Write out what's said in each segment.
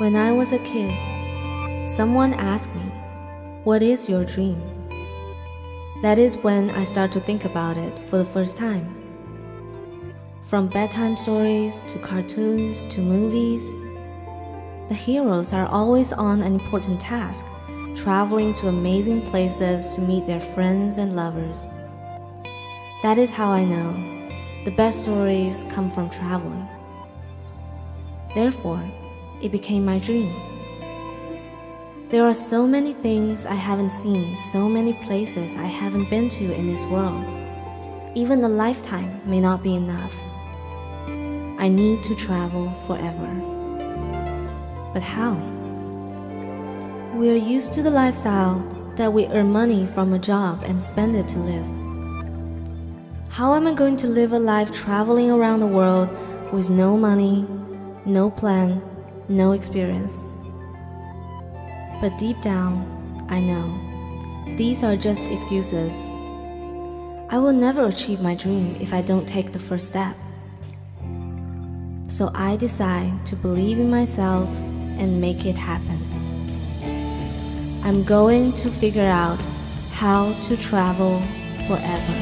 When I was a kid, someone asked me, "What is your dream?" That is when I start to think about it for the first time. From bedtime stories to cartoons to movies, the heroes are always on an important task, traveling to amazing places to meet their friends and lovers. That is how I know the best stories come from traveling. Therefore, it became my dream. There are so many things I haven't seen, so many places I haven't been to in this world. Even a lifetime may not be enough. I need to travel forever. But how? We are used to the lifestyle that we earn money from a job and spend it to live. How am I going to live a life traveling around the world with no money, no plan, no experience? But deep down, I know these are just excuses. I will never achieve my dream if I don't take the first step. So I decide to believe in myself and make it happen. I'm going to figure out how to travel forever.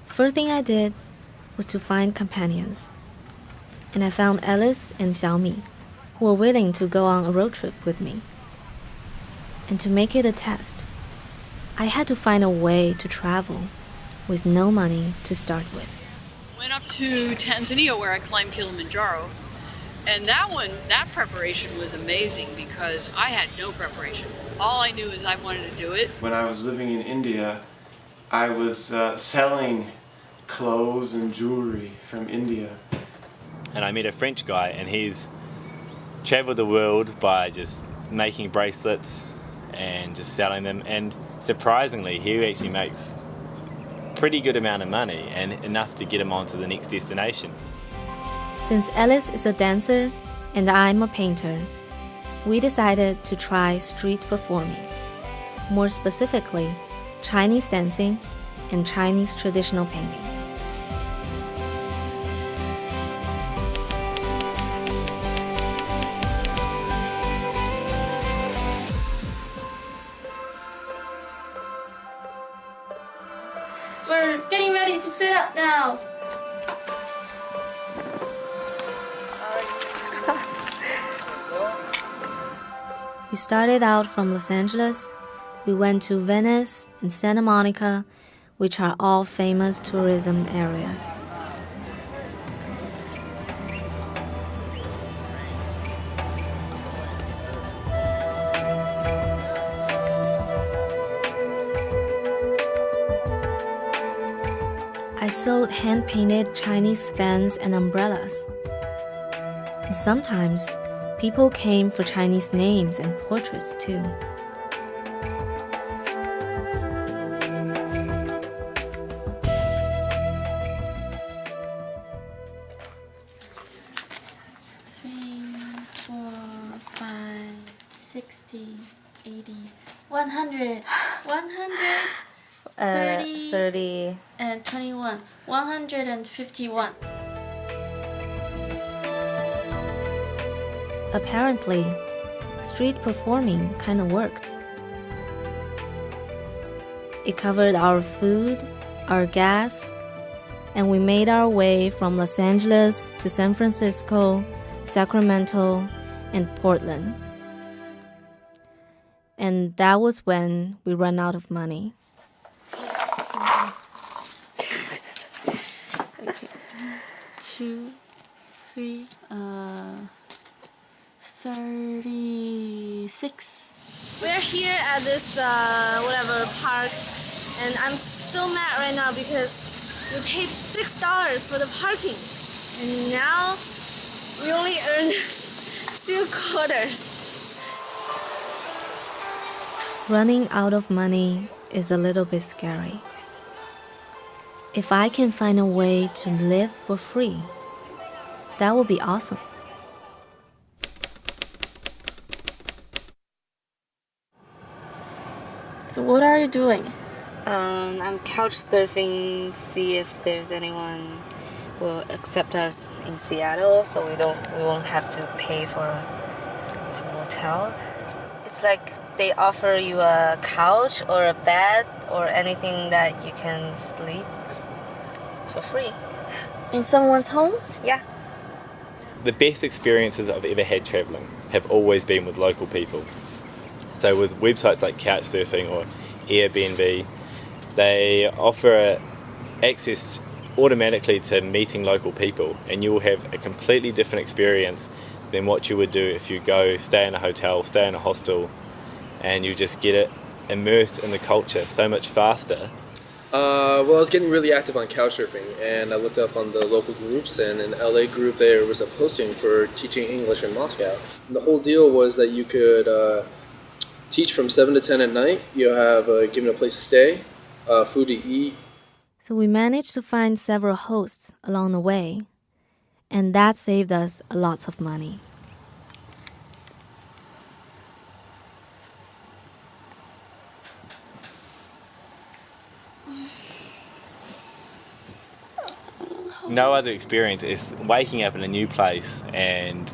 First thing I did was to find companions, and I found Alice and Xiaomi, who were willing to go on a road trip with me. And to make it a test, I had to find a way to travel with no money to start with. Went up to Tanzania where I climbed Kilimanjaro, and that preparation was amazing because I had no preparation. All I knew is I wanted to do it. When I was living in India, I was selling clothes and jewelry from India. And I met a French guy, and he's traveled the world by just making bracelets and just selling them, and surprisingly he actually makes pretty good amount of money and enough to get him on to the next destination. Since Alice is a dancer and I'm a painter, we decided to try street performing. More specifically, Chinese dancing and Chinese traditional painting. We're getting ready to sit up now. We started out from Los Angeles. We went to Venice and Santa Monica, which are all famous tourism areas. I sold hand-painted Chinese fans and umbrellas. And sometimes, people came for Chinese names and portraits too. Three, 4, 5, 60, 80, 100, 130, 30. and 21, 151. Apparently, street performing kind of worked. It covered our food, our gas, and we made our way from Los Angeles to San Francisco, Sacramento, and Portland. And that was when we ran out of money. Okay. 2, 3, 36. We're here at this park, and I'm so mad right now because we paid $6 for the parking, and now we only earned 2 quarters. Running out of money is a little bit scary. If I can find a way to live for free, that would be awesome. So what are you doing? I'm couch surfing, see if there's anyone will accept us in Seattle, so we won't have to pay for a motel. It's like they offer you a couch or a bed or anything that you can sleep for free. In someone's home? Yeah. The best experiences I've ever had travelling have always been with local people. So with websites like Couchsurfing or Airbnb, they offer access automatically to meeting local people, and you will have a completely different experience than what you would do if you go stay in a hotel, stay in a hostel, and you just get it immersed in the culture so much faster. Well, I was getting really active on Couchsurfing, and I looked up on the local groups, and in the LA group there was a posting for teaching English in Moscow. And the whole deal was that you could teach from 7 to 10 at night. You have given a place to stay, food to eat. So we managed to find several hosts along the way, and that saved us a lot of money. No other experience is waking up in a new place and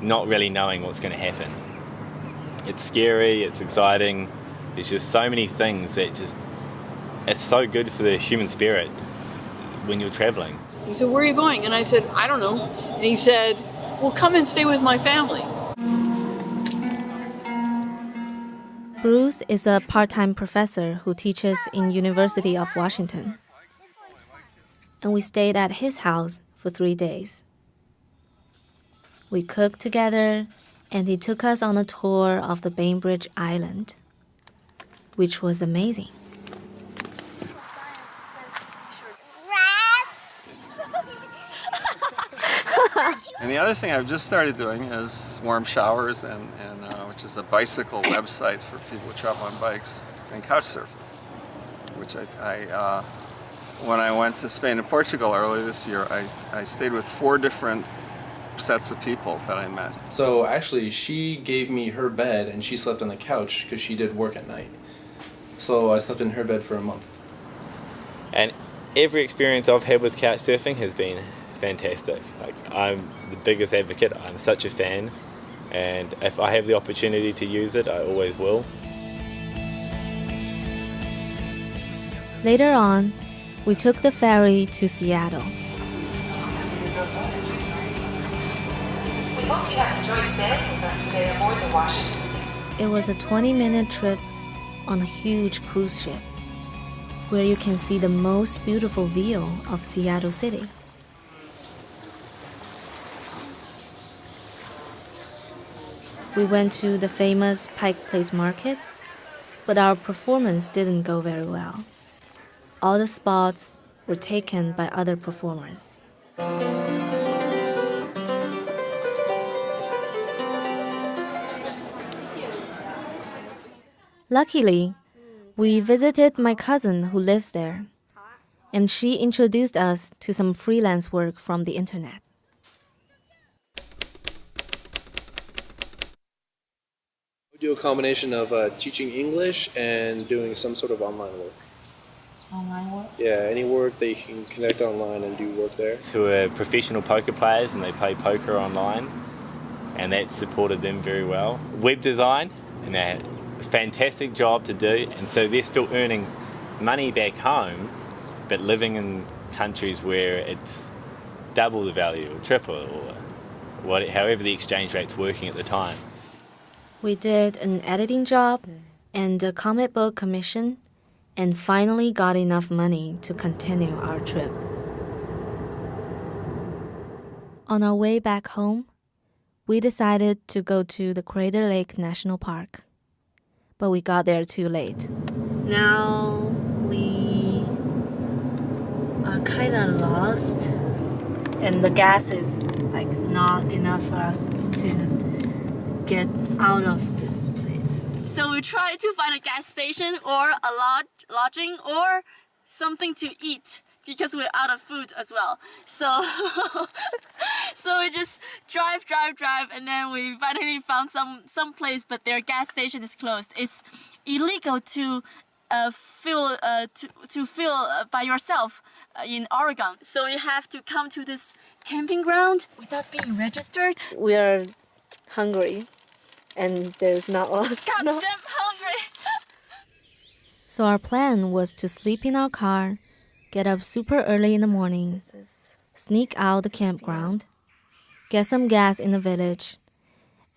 not really knowing what's going to happen. It's scary, it's exciting, there's just so many things that it's so good for the human spirit when you're traveling. He said, "Where are you going?" And I said, "I don't know." And he said, "Well, come and stay with my family." Bruce is a part-time professor who teaches in University of Washington. And we stayed at his house for 3 days. We cooked together, and he took us on a tour of the Bainbridge Island, which was amazing. And the other thing I've just started doing is Warm Showers, which is a bicycle website for people who travel on bikes, and Couchsurfing, which when I went to Spain and Portugal earlier this year, I stayed with 4 different sets of people that I met. So actually, she gave me her bed, and she slept on the couch because she did work at night. So I slept in her bed for a month. And every experience I've had with Couchsurfing has been fantastic. Like, I'm the biggest advocate, I'm such a fan, and if I have the opportunity to use it, I always will. Later on, we took the ferry to Seattle. We hope you have enjoyed sailing with us today aboard the Washington. It was a 20-minute trip on a huge cruise ship, where you can see the most beautiful view of Seattle City. We went to the famous Pike Place Market, but our performance didn't go very well. All the spots were taken by other performers. Luckily, we visited my cousin who lives there, and she introduced us to some freelance work from the internet. We do a combination of teaching English and doing some sort of online work. Online work? Yeah, any work that you can connect online and do work there. Who are professional poker players and they play poker online, and that supported them very well. Web design, and they had a fantastic job to do, and so they're still earning money back home, but living in countries where it's double the value or triple, or however the exchange rate's working at the time. We did an editing job and a comic book commission, and finally got enough money to continue our trip. On our way back home, we decided to go to the Crater Lake National Park, but we got there too late. Now we are kind of lost, and the gas is like not enough for us to get out of this place. So we try to find a gas station or a lodging or something to eat because we're out of food as well. So so we just drive, and then we finally found some place, but their gas station is closed. It's illegal to feel to feel by yourself in Oregon. So you have to come to this camping ground without being registered. We are hungry, and there's not a lot. Goddamn hungry. So our plan was to sleep in our car, get up super early in the morning, sneak out the campground, get some gas in the village,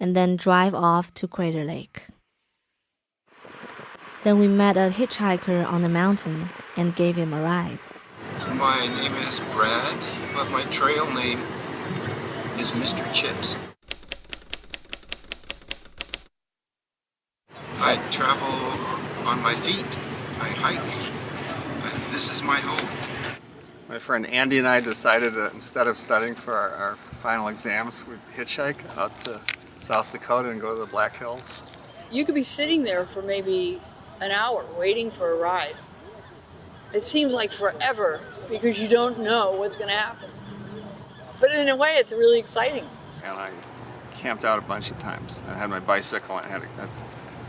and then drive off to Crater Lake. Then we met a hitchhiker on the mountain and gave him a ride. My name is Brad, but my trail name is Mr. Chips. I travel on my feet. I hike. And this is my home. My friend Andy and I decided that instead of studying for our final exams, we'd hitchhike out to South Dakota and go to the Black Hills. You could be sitting there for maybe an hour waiting for a ride. It seems like forever because you don't know what's going to happen. But in a way, it's really exciting. And I camped out a bunch of times. I had my bicycle and I had a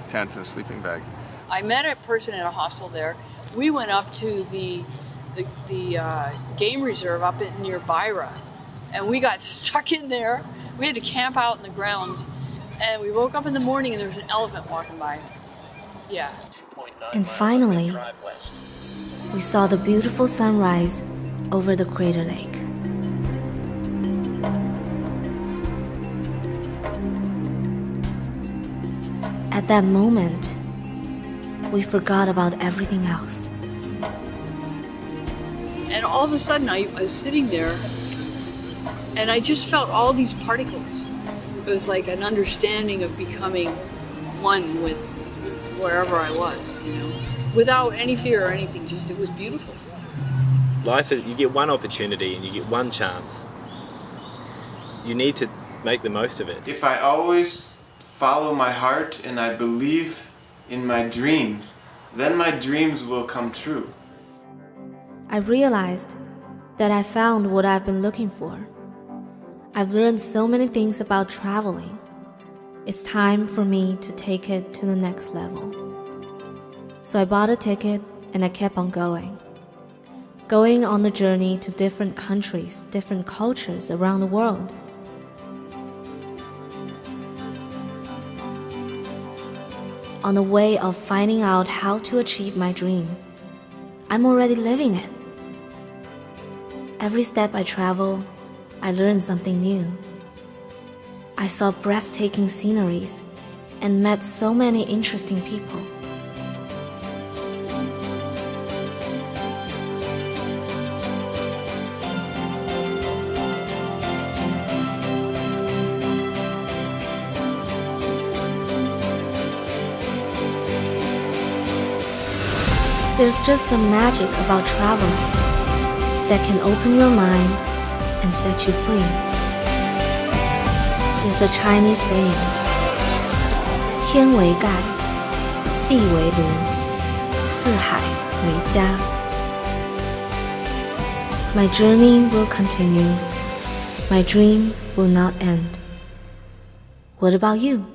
tent and a sleeping bag. I met a person at a hostel there. We went up to the game reserve up near Byra, and we got stuck in there. We had to camp out in the grounds, and we woke up in the morning and there was an elephant walking by. Yeah. And finally, we saw the beautiful sunrise over the Crater Lake. At that moment, we forgot about everything else. And all of a sudden, I was sitting there, and I just felt all these particles. It was like an understanding of becoming one with wherever I was, you know, without any fear or anything. Just, it was beautiful. Life is, you get one opportunity and you get one chance. You need to make the most of it. If I always follow my heart and I believe in my dreams, then my dreams will come true. I realized that I found what I've been looking for. I've learned so many things about traveling. It's time for me to take it to the next level. So I bought a ticket and I kept on going. Going on the journey to different countries, different cultures around the world. On the way of finding out how to achieve my dream. I'm already living it. Every step I travel, I learn something new. I saw breathtaking sceneries and met so many interesting people. There's just some magic about traveling that can open your mind and set you free. There's a Chinese saying, 天为盖，地为炉，四海为家. My journey will continue. My dream will not end. What about you?